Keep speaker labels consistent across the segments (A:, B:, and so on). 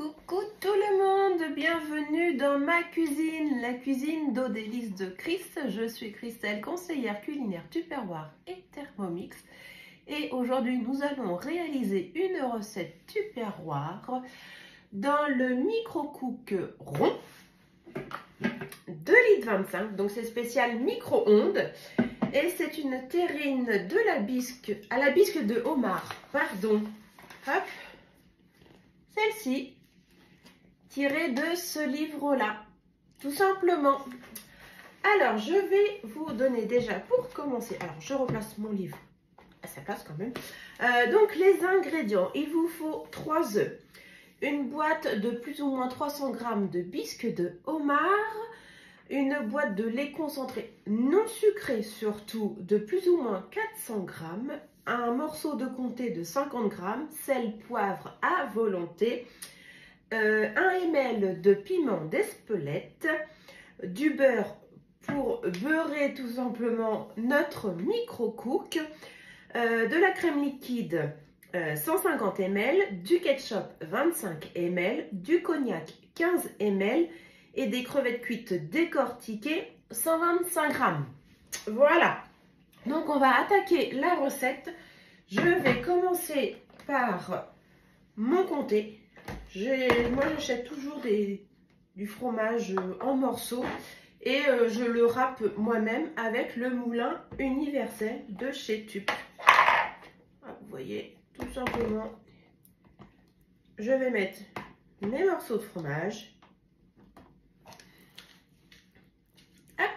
A: Coucou tout le monde, bienvenue dans ma cuisine, la cuisine d'eau délice de Chris. Je suis Christelle, conseillère culinaire Tupperware et Thermomix. Et aujourd'hui, nous allons réaliser une recette Tupperware dans le micro-cook rond, 2,25 litres. Donc c'est spécial micro-ondes. Et c'est une terrine de la bisque, à la bisque de homard, pardon. Hop. Celle-ci, tirée de ce livre-là, tout simplement. Alors, je vais vous donner déjà, pour commencer, alors je replace mon livre à sa place quand même. Donc, les ingrédients, il vous faut 3 œufs, une boîte de plus ou moins 300 g de bisque de homard, une boîte de lait concentré non sucré surtout de plus ou moins 400 g, un morceau de comté de 50 g, sel, poivre à volonté, 1 ml de piment d'Espelette, du beurre pour beurrer tout simplement notre micro-cook, de la crème liquide 150 ml, du ketchup 25 ml, du cognac 15 ml et des crevettes cuites décortiquées 125 g. Voilà. Donc, on va attaquer la recette. Je vais commencer par mon comté. Moi, j'achète toujours du fromage en morceaux et je le râpe moi-même avec le moulin universel de chez Tup. Vous voyez, tout simplement, je vais mettre mes morceaux de fromage. Hop.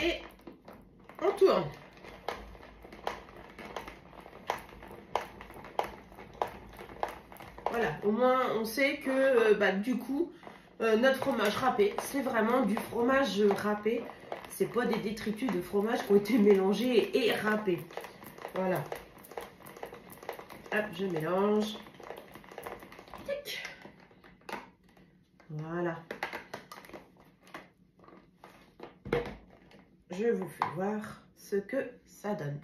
A: Et on tourne. Voilà, au moins on sait que du coup, notre fromage râpé, c'est vraiment du fromage râpé. C'est pas des détritus de fromage qui ont été mélangés et râpés. Voilà. Hop, je mélange. Tic. Voilà. Je vous fais voir ce que ça donne.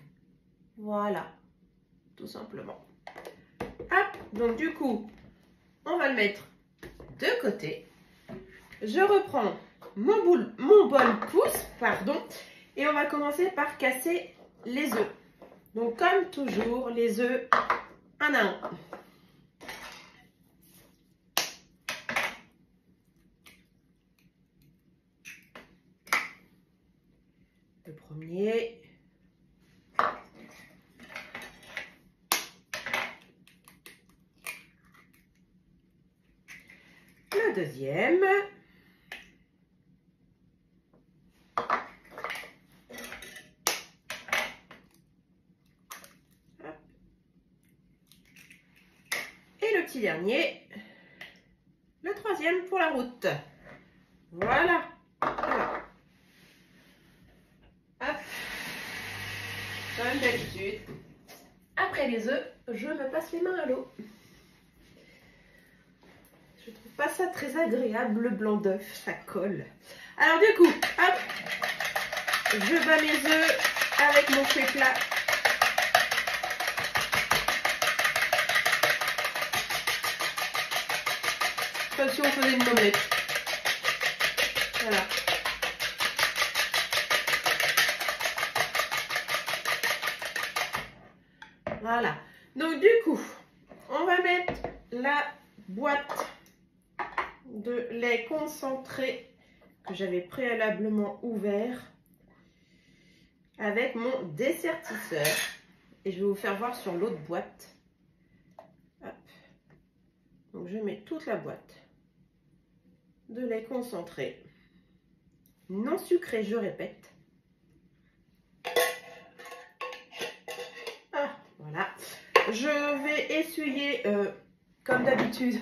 A: Voilà, tout simplement. Hop, donc du coup, on va le mettre de côté. Je reprends mon bol pouce, pardon, et on va commencer par casser les œufs. Donc comme toujours, les œufs un à un. Le premier. Le deuxième. Hop. Et le petit dernier. Le troisième pour la route. Voilà. Voilà. Hop. Comme d'habitude. Après les œufs, je me passe les mains à l'eau. Je trouve pas ça très agréable, le blanc d'œuf, ça colle. Alors du coup, hop, je bats mes œufs avec mon fouet plat. Comme si on faisait une omelette. Voilà. Voilà. Donc du coup, on va mettre la boîte de lait concentré que j'avais préalablement ouvert avec mon dessertisseur et je vais vous faire voir sur l'autre boîte. Hop. Donc je mets toute la boîte de lait concentré non sucré, je répète. Ah, voilà. Je vais essuyer comme d'habitude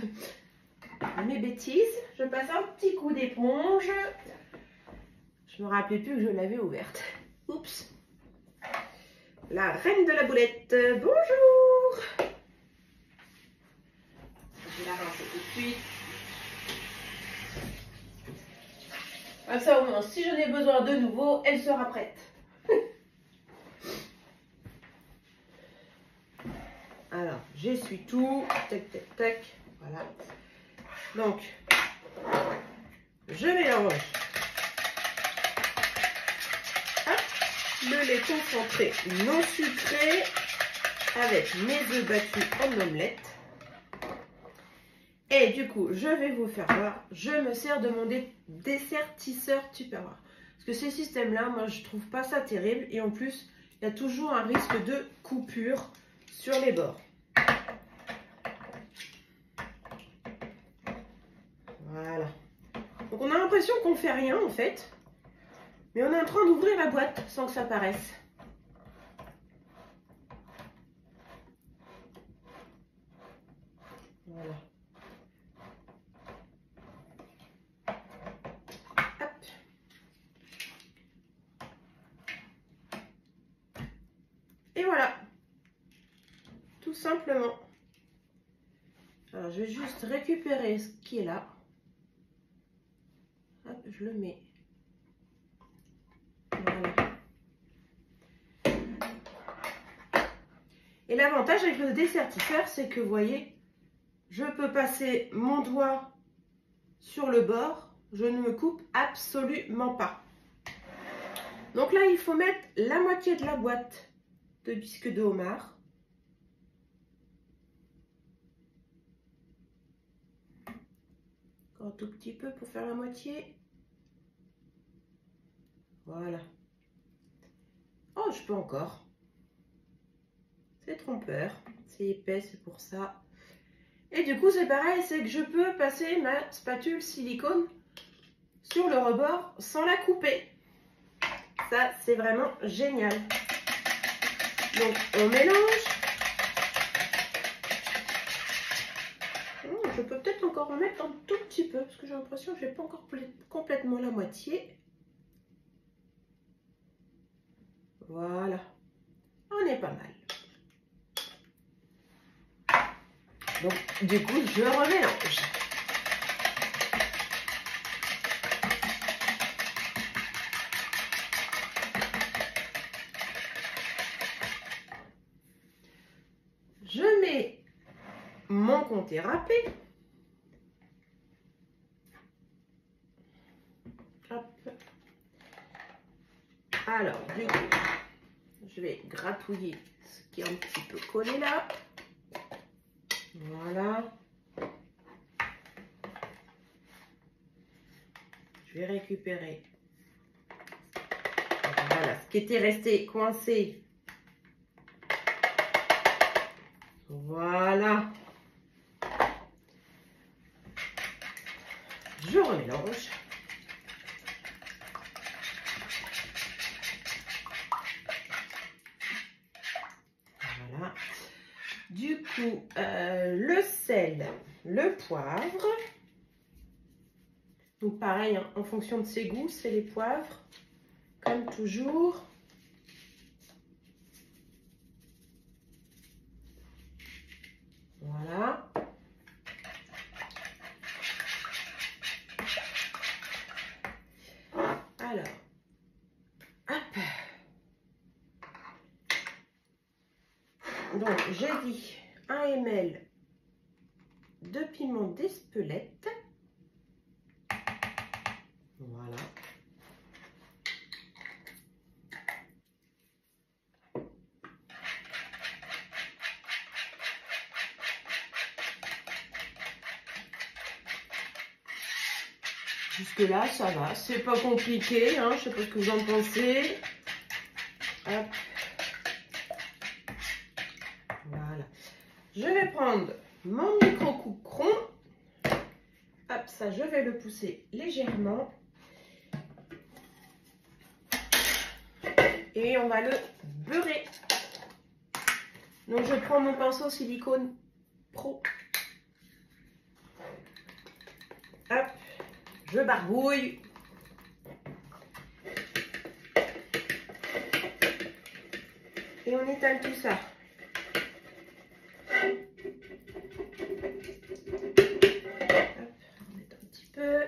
A: mes bêtises. Je passe un petit coup d'éponge. Je me rappelais plus que je l'avais ouverte. Oups. La reine de la boulette. Bonjour. Je vais la ranger tout de suite. Comme ça au moins, si j'en ai besoin de nouveau, elle sera prête. Alors, j'essuie j'essuie tout. Tac, tac, tac. Voilà. Donc, je mélange. Hop, le lait concentré non sucré avec mes œufs battus en omelette. Et du coup, je vais vous faire voir, je me sers de mon dessert tisseur Tupperware. Parce que ces systèmes-là, moi, je trouve pas ça terrible. Et en plus, il y a toujours un risque de coupure sur les bords. Voilà. Donc, on a l'impression qu'on ne fait rien, en fait. Mais on est en train d'ouvrir la boîte sans que ça paraisse. Voilà. Hop. Et voilà. Tout simplement. Alors, je vais juste récupérer ce qui est là. Hop, je le mets. Voilà. Et l'avantage avec le dessertifère, c'est que vous voyez, je peux passer mon doigt sur le bord. Je ne me coupe absolument pas. Donc là, il faut mettre la moitié de la boîte de biscuits de homard. Encore un tout petit peu pour faire la moitié. Voilà. Oh, je peux encore. C'est trompeur. C'est épais, c'est pour ça. Et du coup, c'est pareil, c'est que je peux passer ma spatule silicone sur le rebord sans la couper. Ça, c'est vraiment génial. Donc, on mélange. Je peux peut-être encore en mettre un tout petit peu, parce que j'ai l'impression que je n'ai pas encore complètement la moitié. Voilà. On est pas mal. Donc, du coup, je remélange. Je mets mon comté râpé. Hop. Alors, du coup, je vais gratouiller ce qui est un petit peu collé là. Voilà. Je vais récupérer voilà, ce qui était resté coincé. Voilà. Je remélange. Voilà. Du coup, le sel, le poivre. Donc pareil, hein, en fonction de ses goûts, c'est les poivres, comme toujours. Voilà. Alors, hop. Donc, j'ai dit 1 ml de piment d'Espelette. Voilà. Jusque là, ça va. C'est pas compliqué, hein. Je sais pas ce que vous en pensez. Hop. Voilà. Je vais prendre mon micro-couperon. Hop, ça, je vais le pousser légèrement. Et on va le beurrer. Donc, je prends mon pinceau silicone pro. Hop, je barbouille. Et on étale tout ça. Hop, on met un petit peu.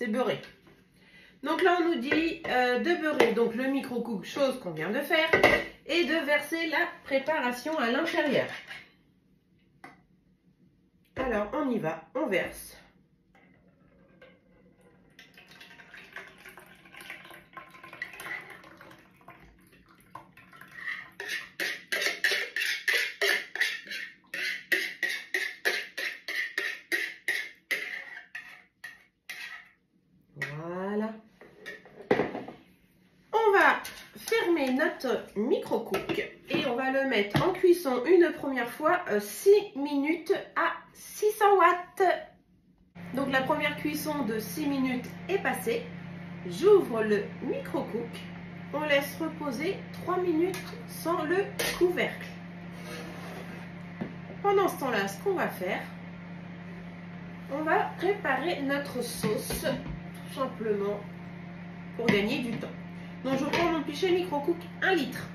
A: c'est beurré. Donc là, on nous dit de beurrer donc le micro-cook, chose qu'on vient de faire, et de verser la préparation à l'intérieur. Alors, on y va, on verse. Voilà. On va fermer notre micro-cook et on va le mettre en cuisson une première fois 6 minutes à 600 watts. Donc la première cuisson de 6 minutes est passée. J'ouvre le micro-cook. On laisse reposer 3 minutes sans le couvercle. Pendant ce temps-là, ce qu'on va faire, on va préparer notre sauce, tout simplement, pour gagner du temps. Donc je prends mon pichet micro-cook 1 litre.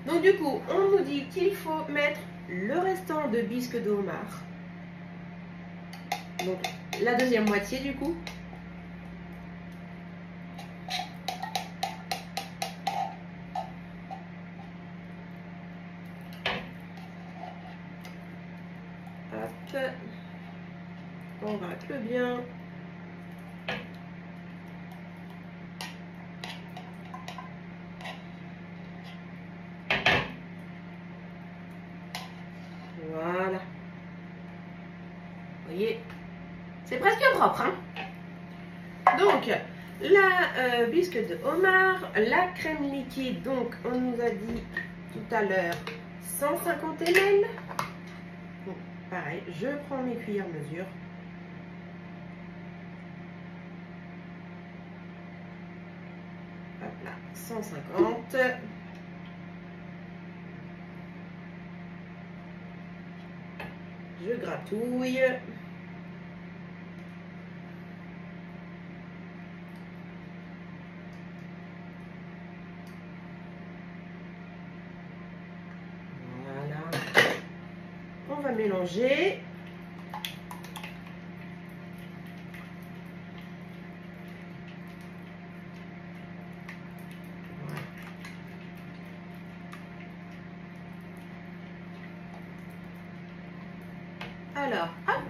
A: Donc du coup, on nous dit qu'il faut mettre le restant de bisque de homard. Donc la deuxième moitié du coup. Hop. On râcle bien. Voilà. Vous voyez, c'est presque propre, hein. Donc, la bisque de homard, la crème liquide, donc on nous a dit tout à l'heure 150 ml. Bon, pareil, je prends mes cuillères mesure. Hop là, 150. Je gratouille. Voilà. On va mélanger. Alors, hop,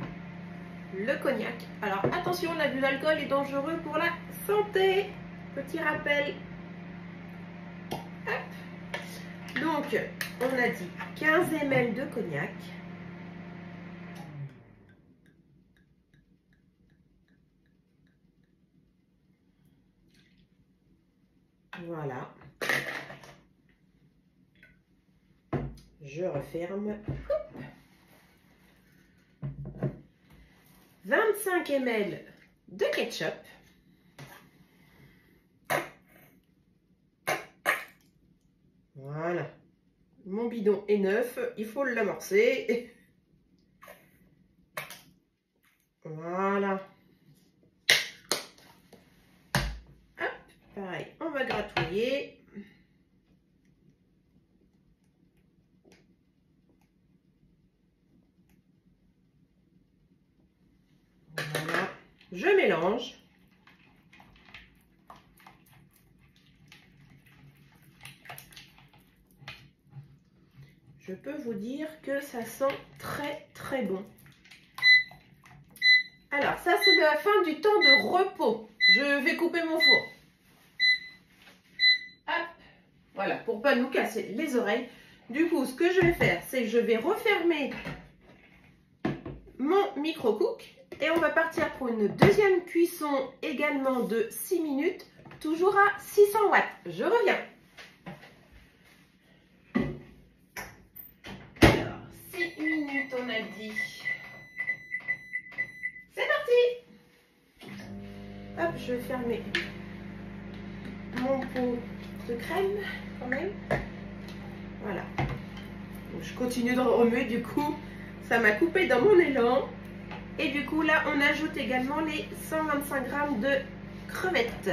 A: le cognac. Alors, attention, l'abus d'alcool est dangereux pour la santé. Petit rappel. Hop. Donc, on a dit 15 ml de cognac. Voilà. Je referme. 25 ml de ketchup. Voilà. Mon bidon est neuf, il faut l'amorcer. Voilà. Hop, pareil, on va gratouiller. Voilà. Je mélange. Je peux vous dire que ça sent très très bon. Alors ça c'est la fin du temps de repos. Je vais couper mon four. Hop, voilà, pour pas nous casser les oreilles. Du coup, ce que je vais faire, c'est que je vais refermer mon micro-cook et on va partir pour une deuxième cuisson également de 6 minutes, toujours à 600 watts. Je reviens. Alors, 6 minutes on a dit. C'est parti. Hop, je vais fermer mon pot de crème quand même. Voilà. Donc, je continue de remuer, du coup, ça m'a coupé dans mon élan. Et du coup, là, on ajoute également les 125 g de crevettes.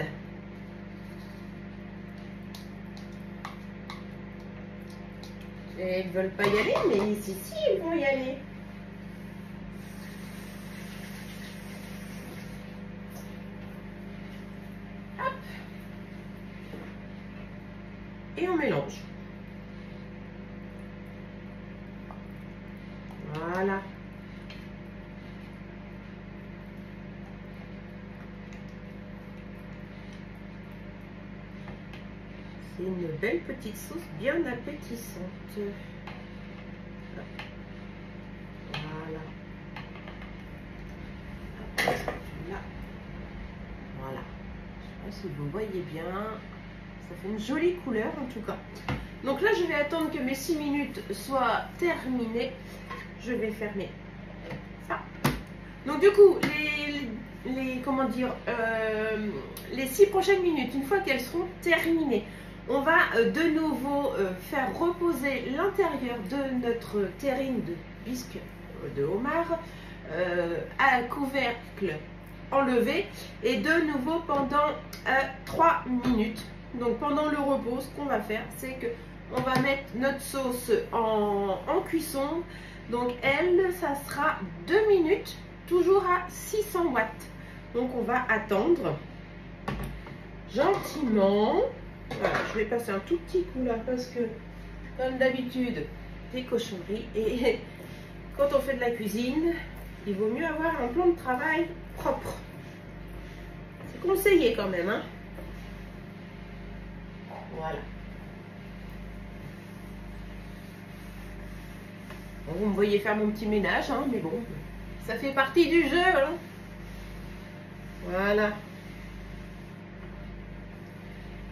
A: Et ils ne veulent pas y aller, mais ici, si, ils vont y aller. et on mélange. Voilà. C'est une belle petite sauce bien appétissante. Voilà. Là. Voilà. Je sais pas si vous voyez bien. Ça fait une jolie couleur en tout cas. Donc là, je vais attendre que mes 6 minutes soient terminées. Je vais fermer ça. Donc du coup, comment dire, les 6 prochaines minutes, une fois qu'elles seront terminées, on va de nouveau faire reposer l'intérieur de notre terrine de bisque de homard à couvercle enlevé et de nouveau pendant 3 minutes. Donc pendant le repos, ce qu'on va faire, c'est que on va mettre notre sauce en cuisson. Donc elle, ça sera 2 minutes, toujours à 600 watts. Donc on va attendre gentiment. Voilà, je vais passer un tout petit coup là parce que, comme d'habitude, des cochonneries. Et quand on fait de la cuisine, il vaut mieux avoir un plan de travail propre. C'est conseillé quand même, hein. Voilà. Bon, vous me voyez faire mon petit ménage, hein, mais bon, ça fait partie du jeu, hein. Voilà.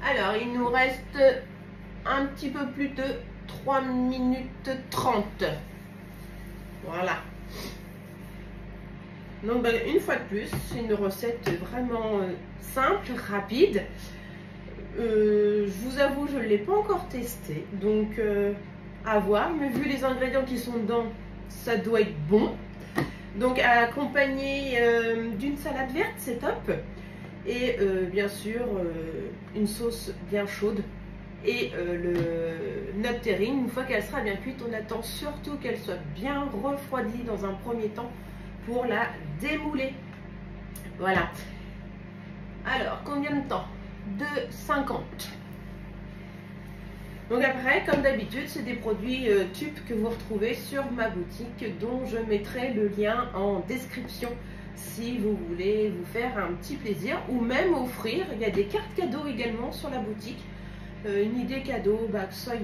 A: Alors, il nous reste un petit peu plus de 3 minutes 30. Voilà. Donc, ben, une fois de plus, c'est une recette vraiment simple, rapide. Je vous avoue, je ne l'ai pas encore testé. Donc, à voir. Mais vu les ingrédients qui sont dedans, ça doit être bon. Donc, accompagné d'une salade verte, c'est top. Et bien sûr, une sauce bien chaude. Et notre terrine, une fois qu'elle sera bien cuite, on attend surtout qu'elle soit bien refroidie dans un premier temps pour la démouler. Voilà. Alors, combien de temps? 2,50. Donc après, comme d'habitude, c'est des produits tubes que vous retrouvez sur ma boutique, dont je mettrai le lien en description si vous voulez vous faire un petit plaisir ou même offrir. Il y a des cartes cadeaux également sur la boutique. Une idée cadeau, que ce soit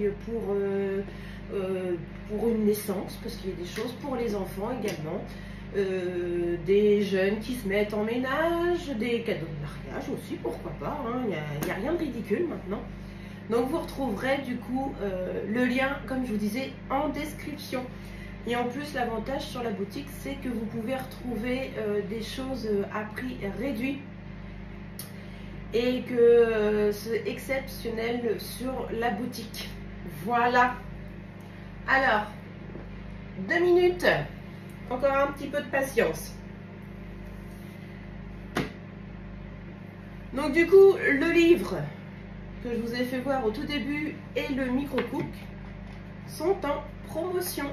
A: pour une naissance, parce qu'il y a des choses pour les enfants également. Des jeunes qui se mettent en ménage, des cadeaux de mariage aussi, pourquoi pas, hein. Il n'y a rien de ridicule maintenant. Donc vous retrouverez du coup le lien, comme je vous disais, en description. Et en plus, l'avantage sur la boutique, c'est que vous pouvez retrouver des choses à prix réduit et que c'est exceptionnel sur la boutique. Voilà. Alors, 2 minutes. Encore un petit peu de patience. Donc du coup, le livre que je vous ai fait voir au tout début et le micro-cook sont en promotion.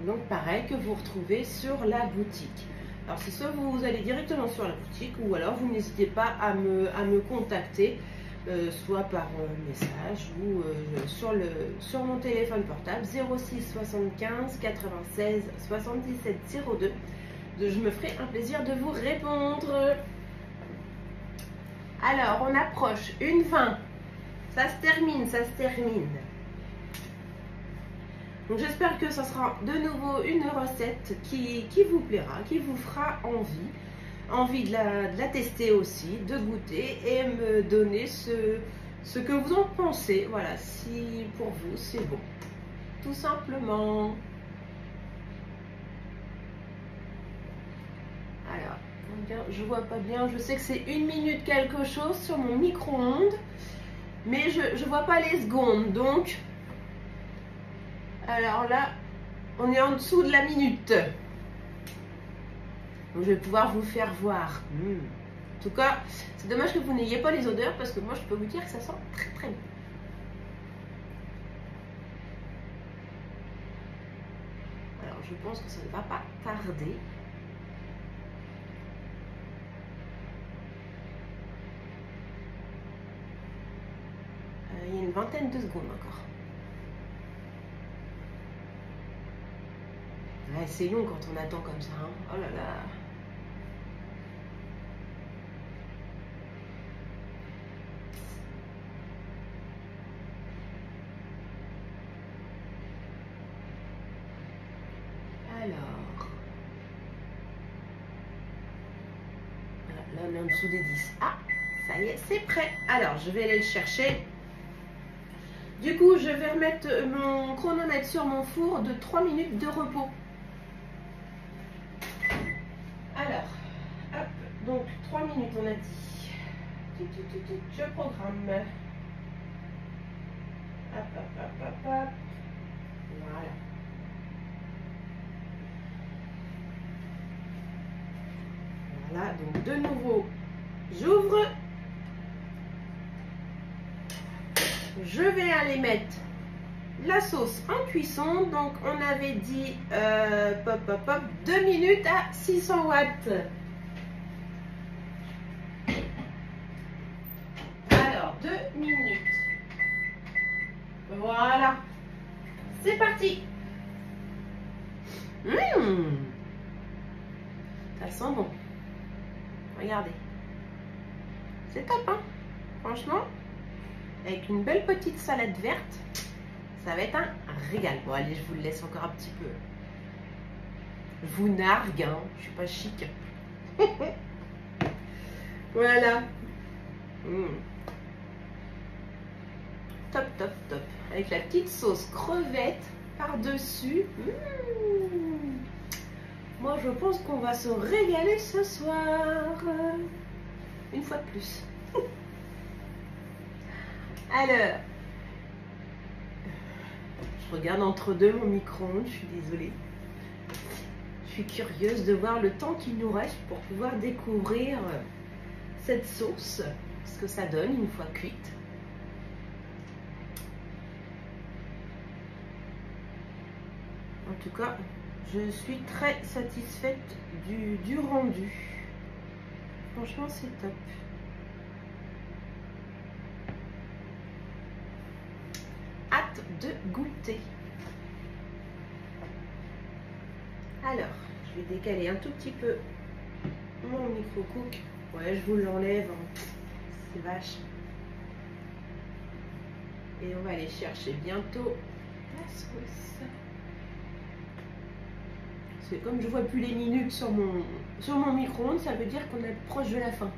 A: Donc pareil que vous retrouvez sur la boutique. Alors c'est soit vous allez directement sur la boutique ou alors vous n'hésitez pas à me contacter, soit par message ou sur mon téléphone portable 06 75 96 77 02. Je me ferai un plaisir de vous répondre. Alors on approche 1h20. Ça se termine, ça se termine. Donc j'espère que ça sera de nouveau une recette qui vous plaira, qui vous fera envie de la tester aussi, de goûter et me donner ce que vous en pensez. Voilà, si pour vous c'est bon. Tout simplement. Alors, je vois pas bien, je sais que c'est 1 minute quelque chose sur mon micro-ondes, mais je vois pas les secondes, donc... Alors là, on est en dessous de la minute. Donc je vais pouvoir vous faire voir. En tout cas, c'est dommage que vous n'ayez pas les odeurs parce que moi je peux vous dire que ça sent très très bon. Alors je pense que ça ne va pas tarder. Il y a une vingtaine de secondes encore. Ouais, c'est long quand on attend comme ça. Hein. Oh là là. Alors. Là, on est en dessous des 10. Ah, ça y est, c'est prêt. Alors, je vais aller le chercher. Du coup, je vais remettre mon chronomètre sur mon four de 3 minutes de repos. Alors, hop, donc 3 minutes on a dit. Je programme. Hop, hop, hop, hop, hop. Voilà. Voilà, donc de nouveau, j'ouvre. Je vais aller mettre la sauce en cuisson. Donc on avait dit pop, pop, pop, 2 minutes à 600 watts. Alors 2 minutes. Voilà. C'est parti. Ça sent bon. Regardez. C'est top, hein? Franchement, avec une belle petite salade verte, ça va être un régal. Bon, allez, je vous le laisse encore un petit peu. Je vous nargue, hein? Je suis pas chic. Voilà. Top, top, top. Avec la petite sauce crevette par-dessus. Moi, je pense qu'on va se régaler ce soir. Une fois de plus. Alors, je regarde entre deux mon micro-ondes, je suis désolée. Je suis curieuse de voir le temps qu'il nous reste pour pouvoir découvrir cette sauce, ce que ça donne une fois cuite. En tout cas, je suis très satisfaite du rendu. Franchement, c'est top. Hâte de goûter. Alors, je vais décaler un tout petit peu mon micro-cook. Ouais, je vous l'enlève. Hein. C'est vache. Et on va aller chercher bientôt la sauce. C'est comme je vois plus les minutes sur mon micro-ondes, ça veut dire qu'on est proche de la fin.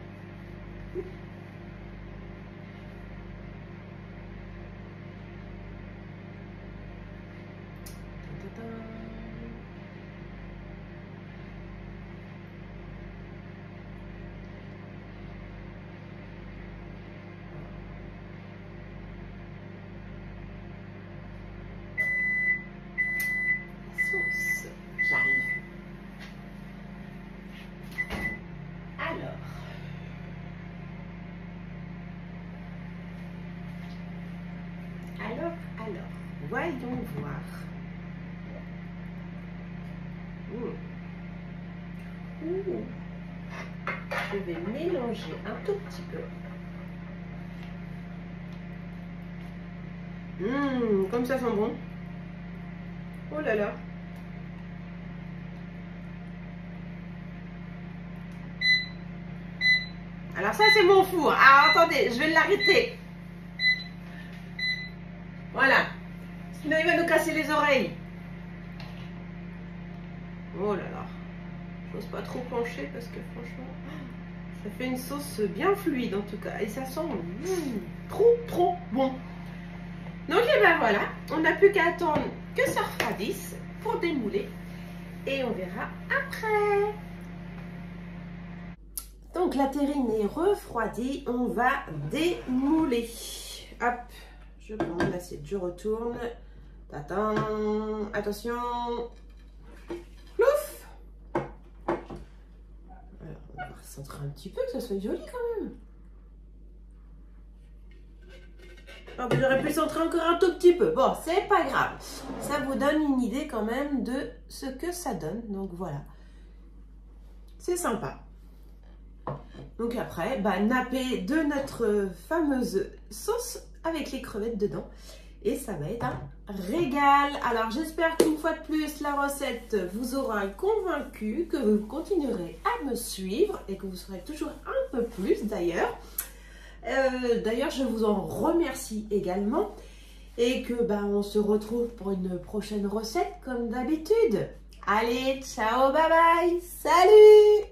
A: Sauce, j'arrive. Alors, voyons voir. Je vais mélanger un tout petit peu. Comme ça sent bon. Oh là là. Alors ça c'est mon four. Ah attendez, je vais l'arrêter. Voilà. Sinon il va nous casser les oreilles. Oh là là. J'ose pas trop pencher parce que franchement, ça fait une sauce bien fluide en tout cas. Et ça sent trop bon. Donc et ben voilà, on n'a plus qu'à attendre que ça refroidisse pour démouler. Et on verra après. Donc la terrine est refroidie, on va démouler. Hop, je prends mon assiette, je retourne. Tatin, attention. Plouf. Alors, on va recentrer un petit peu, que ça soit joli quand même. Oh, j'aurais pu centrer encore un tout petit peu. Bon, c'est pas grave. Ça vous donne une idée quand même de ce que ça donne. Donc voilà. C'est sympa. Donc après, napper de notre fameuse sauce avec les crevettes dedans. Et ça va être un régal. Alors j'espère qu'une fois de plus, la recette vous aura convaincu, que vous continuerez à me suivre et que vous serez toujours un peu plus d'ailleurs. D'ailleurs, je vous en remercie également. Et que on se retrouve pour une prochaine recette comme d'habitude. Allez, ciao, bye bye, salut!